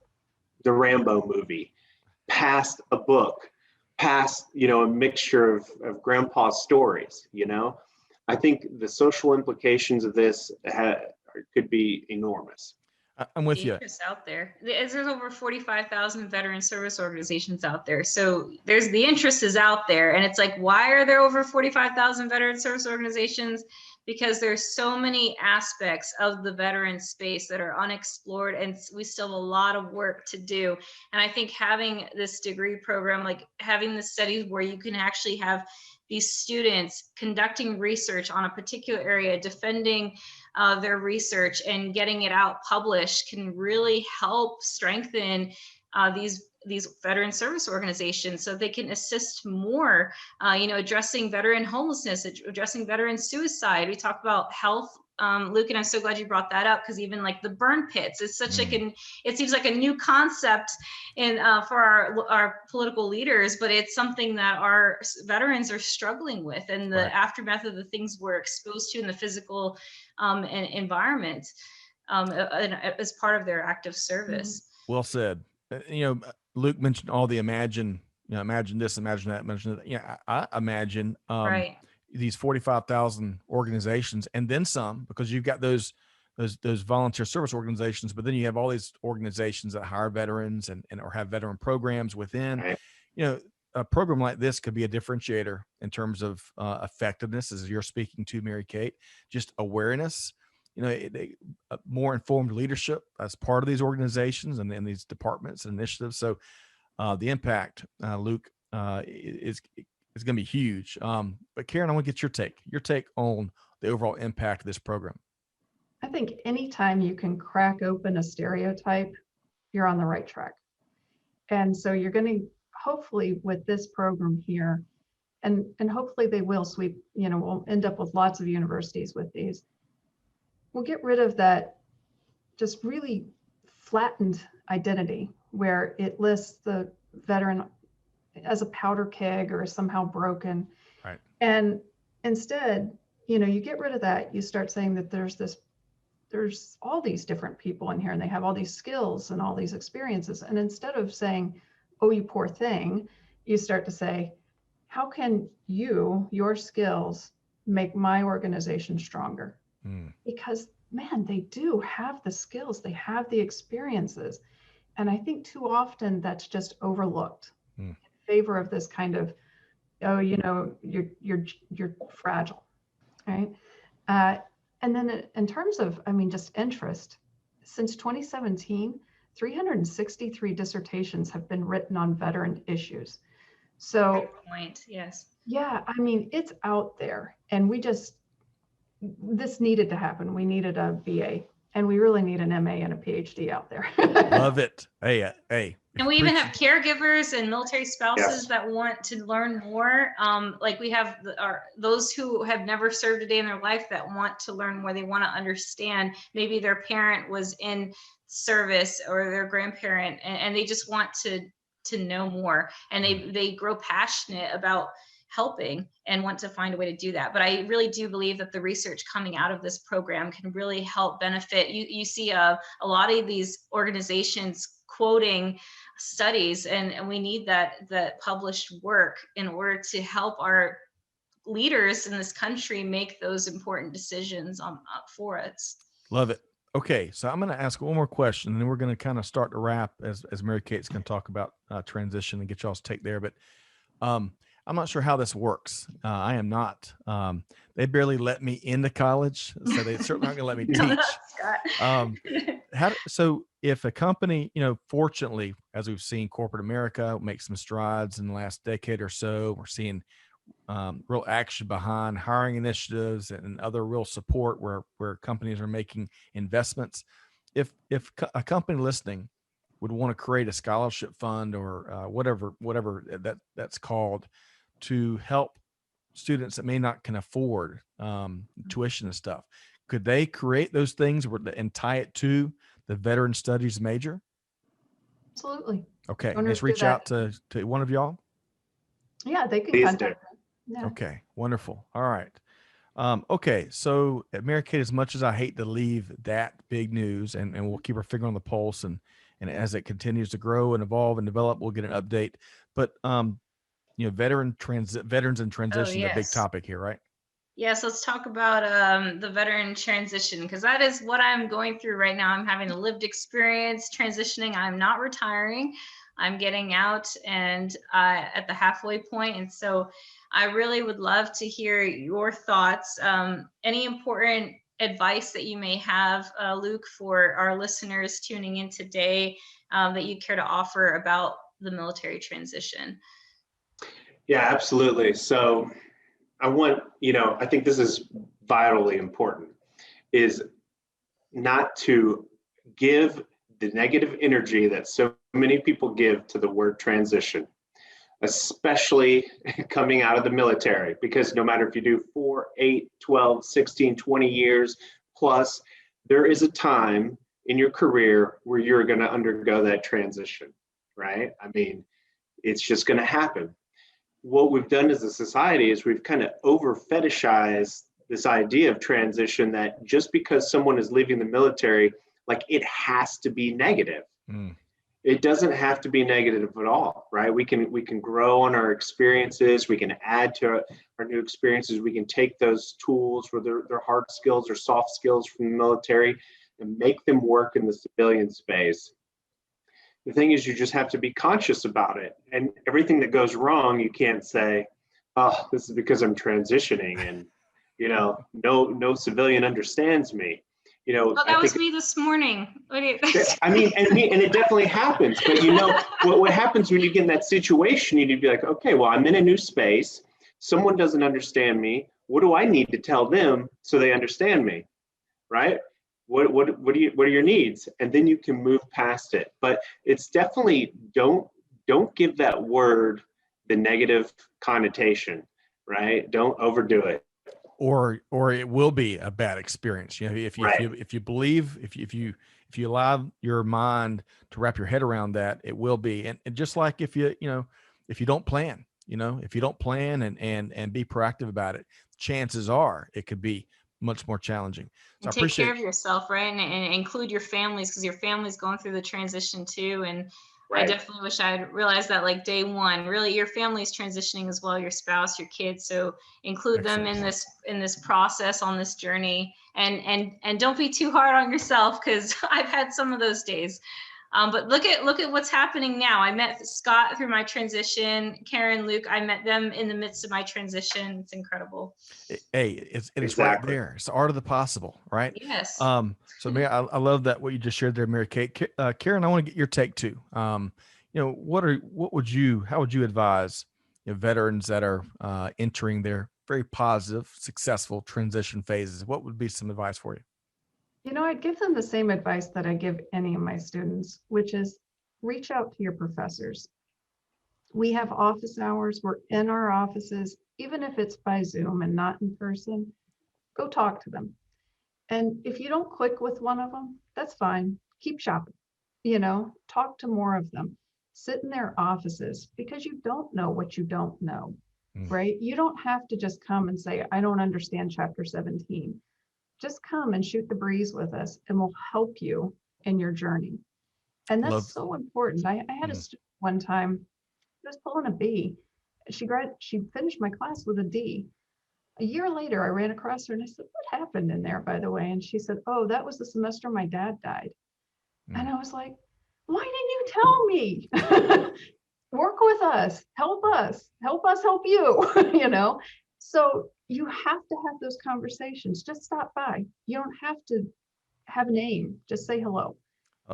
the Rambo movie, past a book, past, you know, a mixture of grandpa's stories, you know? I think the social implications of this could be enormous. I'm with you. Out there. There's over 45,000 veteran service organizations out there. So the interest is out there. And it's like, why are there over 45,000 veteran service organizations? Because there's so many aspects of the veteran space that are unexplored, and we still have a lot of work to do. And I think having this degree program, like having the studies where you can actually have these students conducting research on a particular area, defending their research and getting it out published, can really help strengthen these veteran service organizations so they can assist more, you know, addressing veteran homelessness, addressing veteran suicide. We talk about health Luke, and I'm so glad you brought that up, because even like the burn pits is such like it seems like a new concept in for our political leaders, but it's something that our veterans are struggling with, and the aftermath of the things we're exposed to in the physical environment as part of their active service. Well said. Luke mentioned all the imagine this, imagine that, imagine that. Yeah, I imagine these 45,000 organizations and then some, because you've got those volunteer service organizations, but then you have all these organizations that hire veterans and or have veteran programs within. Right. A program like this could be a differentiator in terms of effectiveness, as you're speaking to, Mary Kate, just awareness. More informed leadership as part of these organizations and these departments and initiatives. So the impact, Luke, is going to be huge. But Karen, I want to get your take on the overall impact of this program. I think anytime you can crack open a stereotype, you're on the right track. And so you're going to, hopefully with this program here, and hopefully they will sweep, we'll end up with lots of universities with these. We'll get rid of that just really flattened identity where it lists the veteran as a powder keg or somehow broken. Right. And instead, you get rid of that. You start saying that there's all these different people in here and they have all these skills and all these experiences. And instead of saying, oh, you poor thing, you start to say, how can your skills make my organization stronger? Because man, they do have the skills, they have the experiences. And I think too often that's just overlooked in favor of this kind of, oh, you're fragile, right? And then in terms of, just interest, since 2017, 363 dissertations have been written on veteran issues. So, good point. Yes. Yeah, it's out there, and this needed to happen. We needed a BA, and we really need an MA and a PhD out there. Love it. Hey. And we even have caregivers and military spouses that want to learn more. Like we have those who have never served a day in their life that want to learn more. They want to understand. Maybe their parent was in service or their grandparent, and they just want to know more. And they grow passionate about helping and want to find a way to do that. But I really do believe that the research coming out of this program can really help benefit. You see a lot of these organizations quoting studies, and we need that published work in order to help our leaders in this country make those important decisions for us. Love it. Okay, so I'm going to ask one more question, and then we're going to kind of start to wrap as Mary Kate's going to talk about transition and get y'all's take there. But I'm not sure how this works. I am not. They barely let me into college, so they certainly aren't going to let me teach. So if a company, fortunately, as we've seen corporate America make some strides in the last decade or so, we're seeing real action behind hiring initiatives and other real support where companies are making investments. If a company listening would want to create a scholarship fund or whatever that's called, to help students that may not can afford tuition and stuff, could they create those things and tie it to the veteran studies major? Absolutely. Okay, let's reach out to one of y'all. Yeah, they can contact me. Yeah. Okay, wonderful. All right. Okay, so Mary Kate, as much as I hate to leave that big news, and we'll keep our finger on the pulse, and as it continues to grow and evolve and develop, we'll get an update. But veterans and transition, a big topic here, right? Yes, let's talk about the veteran transition, because that is what I'm going through right now. I'm having a lived experience transitioning. I'm not retiring. I'm getting out and at the halfway point. And so I really would love to hear your thoughts. Any important advice that you may have, Luke, for our listeners tuning in today that you care to offer about the military transition? Yeah, absolutely. So I think this is vitally important, is not to give the negative energy that so many people give to the word transition, especially coming out of the military, because no matter if you do 4, 8, 12, 16, 20 years, Plus, there is a time in your career where you're going to undergo that transition, right? I mean, it's just going to happen. What we've done as a society is we've kind of over fetishized this idea of transition, that just because someone is leaving the military, like it has to be negative. It doesn't have to be negative at all, right? We can grow on our experiences. We can add to our new experiences. We can take those tools, whether they're hard skills or soft skills from the military, and make them work in the civilian space. The thing is, you just have to be conscious about it. And everything that goes wrong, you can't say, oh, this is because I'm transitioning and, you know, no civilian understands me. You know, well, that was me this morning. What do you I mean, and it definitely happens. But you know, what happens when you get in that situation, you need to be like, okay, well, I'm in a new space. Someone doesn't understand me. What do I need to tell them so they understand me, right? What are your needs? And then you can move past it. But it's definitely don't give that word the negative connotation, right? Don't overdo it. Or it will be a bad experience. You know, if you believe, if you allow your mind to wrap your head around that, it will be. And just like if you don't plan, if you don't plan and be proactive about it, chances are it could be much more challenging. So and take care of yourself, right? And include your families, because your family's going through the transition too. And right. I definitely wish I had realized that like day one. Really, your family's transitioning as well, your spouse, your kids. So include them in this process, on this journey, and don't be too hard on yourself, because I've had some of those days. But look at what's happening now. I met Scott through my transition. Karen, Luke, I met them in the midst of my transition. It's incredible. Hey, it's right there. It's the art of the possible, right? Yes. So Mary, I love that what you just shared there, Mary Kate. Karen, I want to get your take too. How would you advise veterans that are entering their very positive, successful transition phases? What would be some advice for you? I'd give them the same advice that I give any of my students, which is reach out to your professors. We have office hours. We're in our offices, even if it's by Zoom and not in person. Go talk to them. And if you don't click with one of them, that's fine. Keep shopping. Talk to more of them. Sit in their offices, because you don't know what you don't know, right? You don't have to just come and say, I don't understand chapter 17. Just come and shoot the breeze with us, and we'll help you in your journey. And that's so important. I had a student one time who was pulling a B. She finished my class with a D. A year later, I ran across her and I said, what happened in there, by the way? And she said, oh, that was the semester my dad died. And I was like, why didn't you tell me? Work with us, help help you, So you have to have those conversations. Just stop by. You don't have to have a name. Just say hello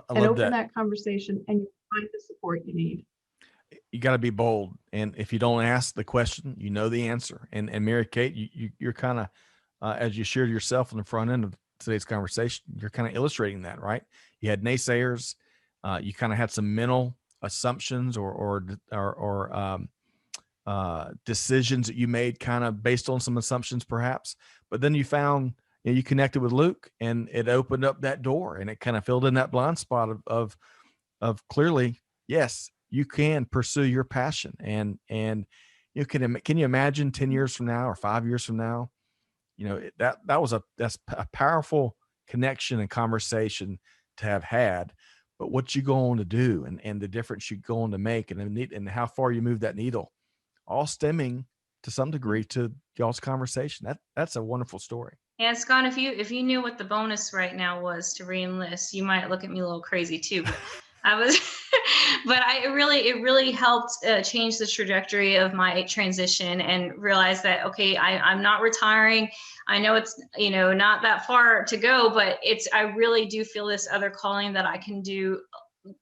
and open that conversation, and you find the support you need. You got to be bold. And if you don't ask the question, you know the answer. And Mary Kate, you're kind of, as you shared yourself in the front end of today's conversation, you're kind of illustrating that, right? You had naysayers. You kind of had some mental assumptions or decisions that you made kind of based on some assumptions perhaps, but then you found, you connected with Luke, and it opened up that door, and it kind of filled in that blind spot of clearly, yes, you can pursue your passion. And can you imagine 10 years from now or 5 years from now, that's a powerful connection and conversation to have had, but what you go on to do and the difference you go on to make and how far you move that needle, all stemming to some degree to y'all's conversation. That's a wonderful story. Yeah, Scott, if you knew what the bonus right now was to re-enlist, you might look at me a little crazy too. But it really helped change the trajectory of my transition, and realize that, okay, I'm not retiring. I know it's, not that far to go, but I really do feel this other calling that I can do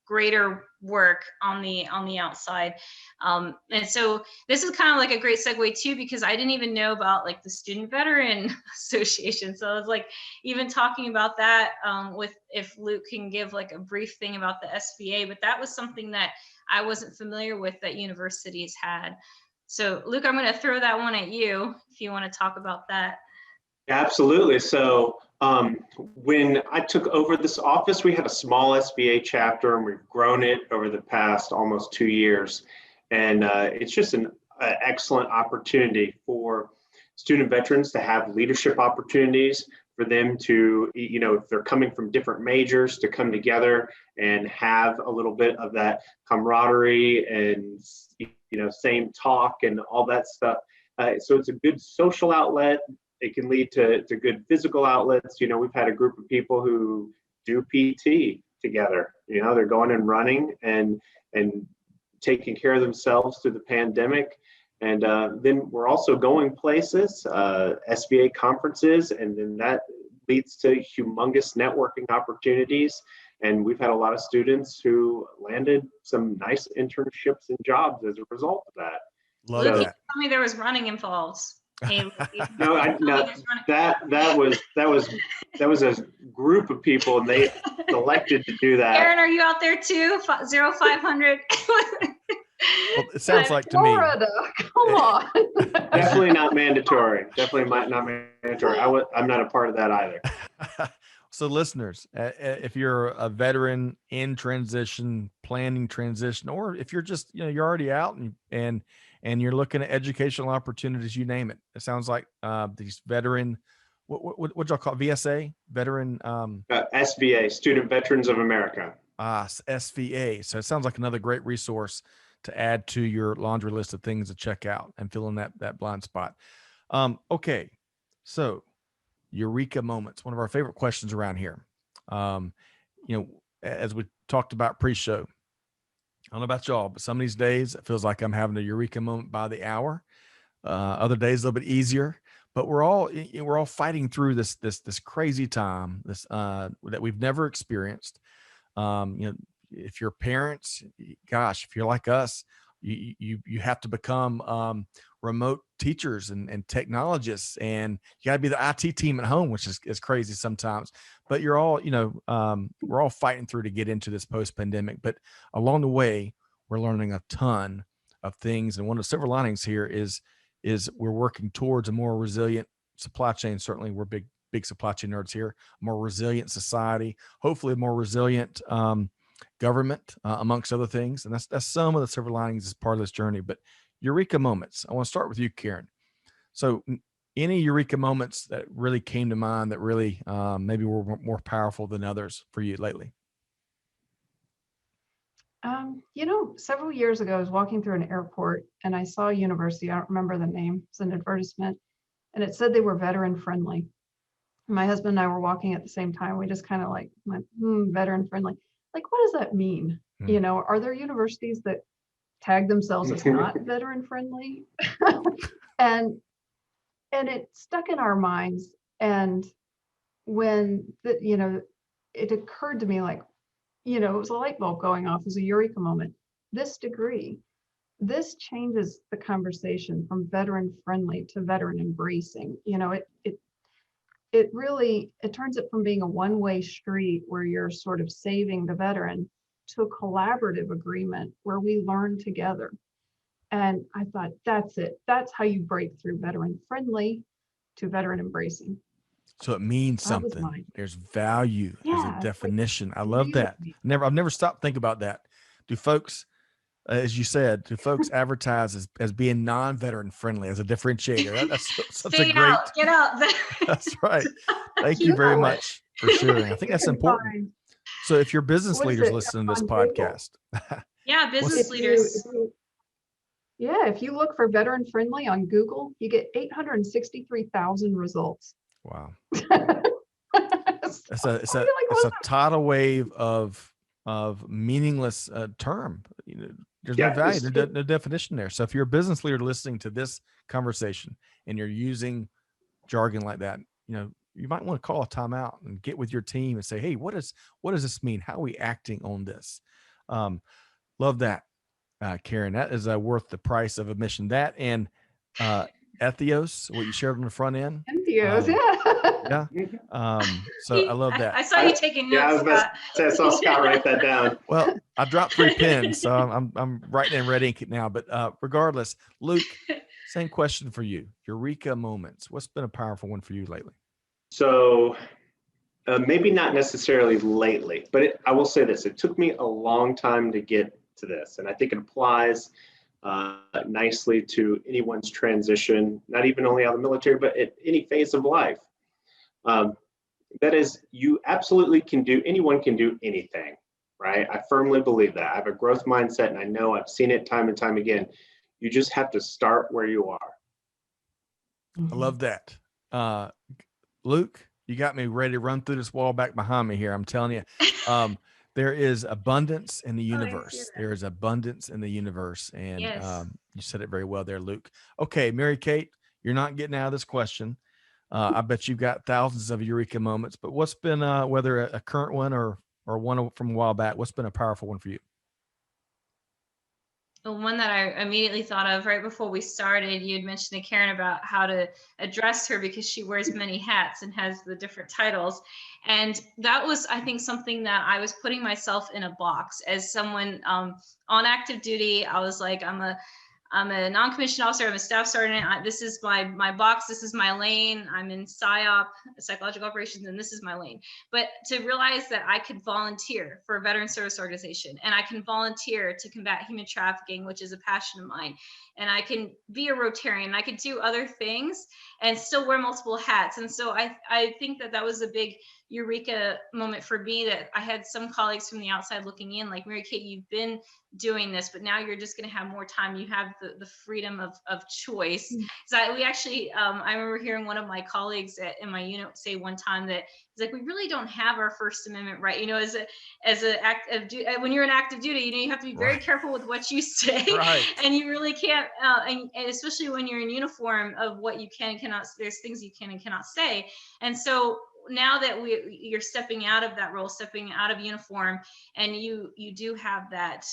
greater work on the outside. And so this is kind of like a great segue too, because I didn't even know about like the Student Veteran Association. So I was like, even talking about that with, if Luke can give like a brief thing about the SVA, but that was something that I wasn't familiar with that universities had. So Luke, I'm going to throw that one at you if you want to talk about that. Absolutely. So when I took over this office, we had a small SBA chapter, and we've grown it over the past almost 2 years. And it's just an excellent opportunity for student veterans to have leadership opportunities, for them to, if they're coming from different majors, to come together and have a little bit of that camaraderie and, same talk and all that stuff. So it's a good social outlet. It can lead to good physical outlets. We've had a group of people who do PT together. They're going and running and taking care of themselves through the pandemic. And then we're also going places, SBA conferences, and then that leads to humongous networking opportunities. And we've had a lot of students who landed some nice internships and jobs as a result of that. Love Luke, that. you told me there was running involved. Hey, No, that was a group of people, and they elected to do that. Aaron, are you out there too? 0500. Well, it sounds like to me. Florida, come on. Definitely not mandatory. Definitely not mandatory. I'm not a part of that either. So listeners, if you're a veteran in transition, planning transition, or if you're just, you're already out and you're looking at educational opportunities, you name it. It sounds like these veteran, what y'all call it? VSA, veteran? SVA, Student Veterans of America. SVA. So it sounds like another great resource to add to your laundry list of things to check out and fill in that blind spot. Okay, so Eureka moments, one of our favorite questions around here. As we talked about pre-show, I don't know about y'all, but some of these days it feels like I'm having a Eureka moment by the hour. Other days a little bit easier, but we're all fighting through this crazy time, that we've never experienced. If you're parents, gosh, if you're like us, you have to become remote teachers and technologists, and you got to be the IT team at home, which is crazy sometimes. But you're all, we're all fighting through to get into this post-pandemic. But along the way, we're learning a ton of things. And one of the silver linings here is we're working towards a more resilient supply chain. Certainly, we're big supply chain nerds here. A more resilient society, hopefully a more resilient government, amongst other things. And that's some of the silver linings as part of this journey. But Eureka moments, I want to start with you, Karen. So any Eureka moments that really came to mind that really maybe were more powerful than others for you lately? Several years ago, I was walking through an airport and I saw a university. I don't remember the name. It's an advertisement, and it said they were veteran friendly. My husband and I were walking at the same time. We just kind of went, veteran friendly. Like, what does that mean? Are there universities that tag themselves as not veteran friendly? and it stuck in our minds. And when it occurred to me, it was a light bulb going off as a Eureka moment. This degree, this changes the conversation from veteran friendly to veteran embracing. It really turns it from being a one-way street where you're sort of saving the veteran to a collaborative agreement where we learn together. And I thought, that's it. That's how you break through veteran friendly to veteran embracing. So it means something. There's value. There's a definition. I love that. I've never stopped thinking about that. Do folks, as you said, advertise as being non-veteran friendly as a differentiator? That's such a great. Get out. That's right. Thank you very much for sharing. I think that's important. So if you're business leaders listening to this podcast, yeah, business leaders. If you look for veteran friendly on Google, you get 863,000 results. Wow. It's a tidal wave of meaningless term. There's no value, no definition there. So if you're a business leader listening to this conversation and you're using jargon like that, you might want to call a timeout and get with your team and say, hey, what does this mean? How are we acting on this? Love that, Karen. That is worth the price of admission. That and ethos, what you shared on the front end. Ethos, yeah. So I love that. I saw you taking notes. Yeah, I was about to say, I saw Scott write that down. Well, I dropped 3 pens, so I'm writing in red ink now. But regardless, Luke, same question for you. Eureka moments. What's been a powerful one for you lately? So maybe not necessarily lately, but I will say this, it took me a long time to get to this. And I think it applies nicely to anyone's transition, not even only out of the military, but at any phase of life. That is, you absolutely can do, anyone can do anything, right? I firmly believe that. I have a growth mindset, and I know I've seen it time and time again. You just have to start where you are. I love that. Luke, you got me ready to run through this wall back behind me here. I'm telling you, there is abundance in the universe. There is abundance in the universe. And Yes. You said it very well there, Luke. Okay, Mary Kate, you're not getting out of this question. I bet you've got thousands of Eureka moments, but what's been, whether a current one or one from a while back, what's been a powerful one for you? The one that I immediately thought of right before we started, you had mentioned to Karen about how to address her because she wears many hats and has the different titles. And that was, I think, something that I was putting myself in a box as someone on active duty. I was like, I'm a non-commissioned officer. I'm a staff sergeant. This is my box. This is my lane. I'm in PSYOP, psychological operations, and this is my lane. But to realize that I could volunteer for a veteran service organization, and I can volunteer to combat human trafficking, which is a passion of mine, and I can be a Rotarian, I could do other things and still wear multiple hats. And so I think that was a big Eureka moment for me, that I had some colleagues from the outside looking in, like, Mary Kate, you've been doing this, but now you're just going to have more time. You have the freedom of choice. So we actually, I remember hearing one of my colleagues in my unit say one time that he's like, we really don't have our First Amendment right. You know, when you're in active duty, you know, you have to be very careful with what you say, and you really can't, and especially when you're in uniform, of what you can and cannot. There's things you can and cannot say, and so now that you're stepping out of that role, stepping out of uniform, and you do have that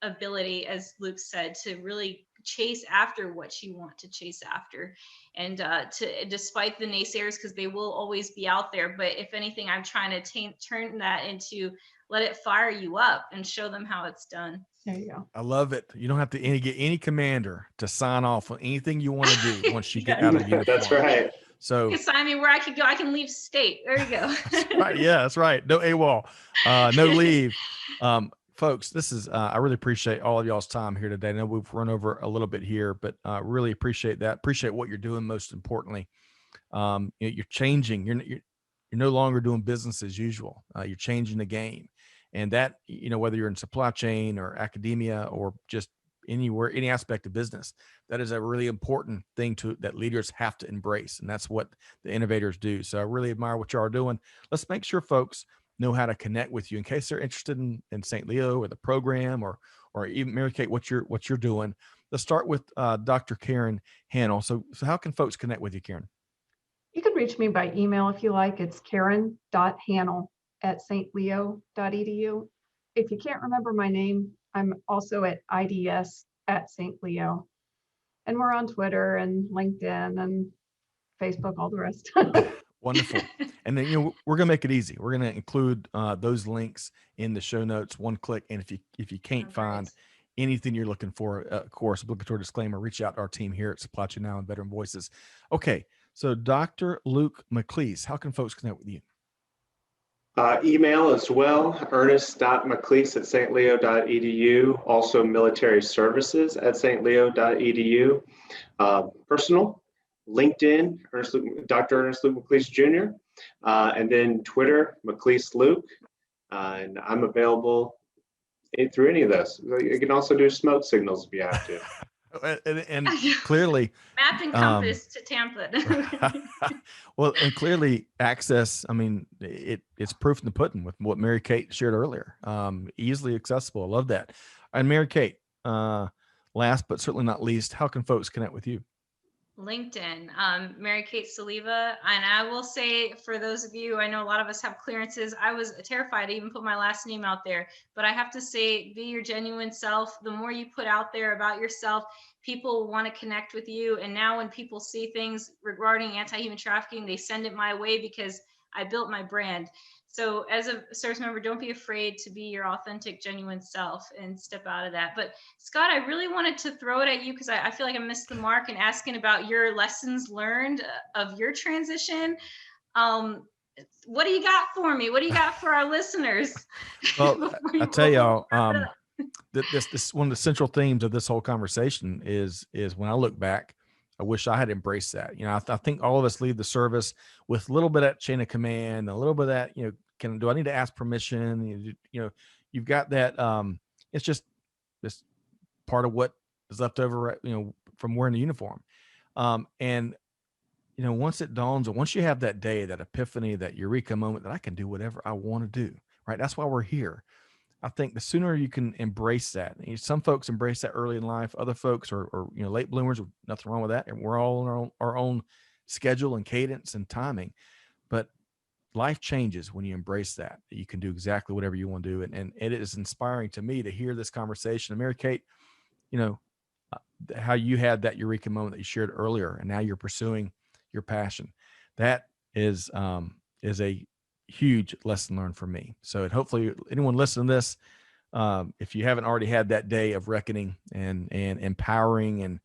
ability, as Luke said, to really chase after what you want to chase after, and despite the naysayers, because they will always be out there. But if anything, I'm trying to turn that into, let it fire you up and show them how it's done. There you go. I love it. You don't have to get any commander to sign off on anything you want to do once you get out of uniform. That's right. So you can sign me where I can go. I can leave state. There you go. That's right. Yeah, that's right. No AWOL, no leave. Folks, this is, I really appreciate all of y'all's time here today. I know we've run over a little bit here, but really appreciate that. Appreciate what you're doing. Most importantly, you're changing. You're no longer doing business as usual. You're changing the game. And that, you know, whether you're in supply chain or academia or just anywhere, any aspect of business, that is a really important thing that leaders have to embrace. And that's what the innovators do. So I really admire what you are doing. Let's make sure folks know how to connect with you in case they're interested in St. Leo or the program, or even Mary Kate, what you're doing. Let's start with Dr. Karen Hannell. So how can folks connect with you, Karen? You can reach me by email if you like. It's karen.hannell@stleo.edu. If you can't remember my name, I'm also at IDS@St. Leo. And we're on Twitter and LinkedIn and Facebook, all the rest. Wonderful. And then, you know, we're going to make it easy. We're going to include those links in the show notes, one click. And if you can't find anything you're looking for, of course, obligatory disclaimer, reach out to our team here at Supply Chain Now and Veteran Voices. Okay. So Dr. Luke McLeese, how can folks connect with you? Email as well, ernest.mcleese@stleo.edu, also military services @stleo.edu. Personal, LinkedIn, Dr. Ernest Luke McLeese Jr., and then Twitter, McLeese Luke, and I'm available through any of those. You can also do smoke signals if you have to. And clearly map and compass to Tampa. Well, and clearly access, I mean, it's proof in the pudding with what Mary Kate shared earlier. Easily accessible. I love that. And Mary Kate, last but certainly not least, how can folks connect with you? LinkedIn, Mary Kate Soliva. And I will say, for those of you, I know a lot of us have clearances. I was terrified to even put my last name out there, but I have to say, be your genuine self. The more you put out there about yourself, people want to connect with you. And now when people see things regarding anti-human trafficking, they send it my way because I built my brand. So as a service member, don't be afraid to be your authentic, genuine self and step out of that. But Scott, I really wanted to throw it at you because I feel like I missed the mark in asking about your lessons learned of your transition. What do you got for me? What do you got for our listeners? Well, I tell y'all, this one of the central themes of this whole conversation is when I look back, I wish I had embraced that. You know, I think all of us leave the service with a little bit of that chain of command, a little bit of that, you know, do I need to ask permission? You know, you've got that. It's just this part of what is left over, you know, from wearing the uniform. And you know, once it dawns, or once you have that day, that epiphany, that eureka moment, that I can do whatever I want to do, right? That's why we're here. I think the sooner you can embrace that. Some folks embrace that early in life. Other folks are you know, late bloomers. Nothing wrong with that. And we're all on our own schedule and cadence and timing. But life changes when you embrace that. You can do exactly whatever you want to do. And it is inspiring to me to hear this conversation. And Mary Kate, you know, how you had that eureka moment that you shared earlier, and now you're pursuing your passion. That is a huge lesson learned for me. So hopefully anyone listening to this, if you haven't already had that day of reckoning and empowering,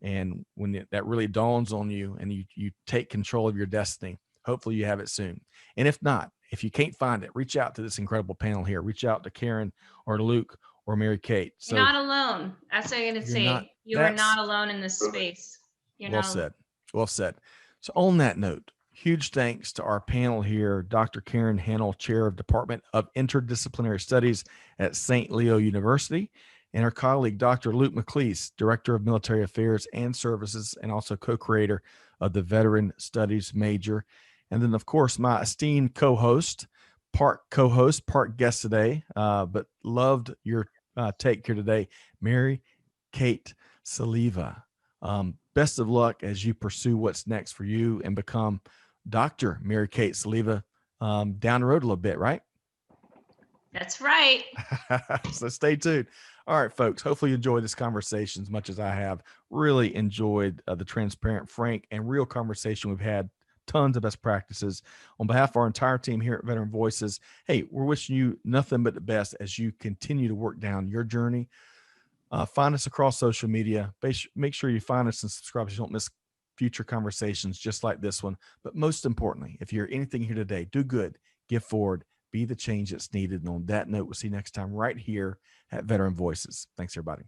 and when that really dawns on you and you take control of your destiny, hopefully you have it soon. And if not, if you can't find it, reach out to this incredible panel here. Reach out to Karen or Luke or Mary Kate. So you're not alone. That's what I'm going to say. You are not alone in this space. Well said. Well said. So on that note, huge thanks to our panel here, Dr. Karen Hannell, Chair of Department of Interdisciplinary Studies at St. Leo University, and our colleague, Dr. Luke McLeese, Director of Military Affairs and Services, and also co-creator of the Veteran Studies major. And then, of course, my esteemed co-host, part guest today, but loved your take here today, Mary Kate Soliva. Best of luck as you pursue what's next for you and become Dr. Mary Kate Soliva down the road a little bit, right? That's right. So stay tuned. All right, folks, hopefully you enjoyed this conversation as much as I have. Really enjoyed the transparent, frank, and real conversation we've had. Tons of best practices. On behalf of our entire team here at Veteran Voices, hey, we're wishing you nothing but the best as you continue to work down your journey. Find us across social media. Make sure you find us and subscribe so you don't miss future conversations just like this one. But most importantly, if you're anything here today, do good, give forward, be the change that's needed. And on that note, we'll see you next time right here at Veteran Voices. Thanks, everybody.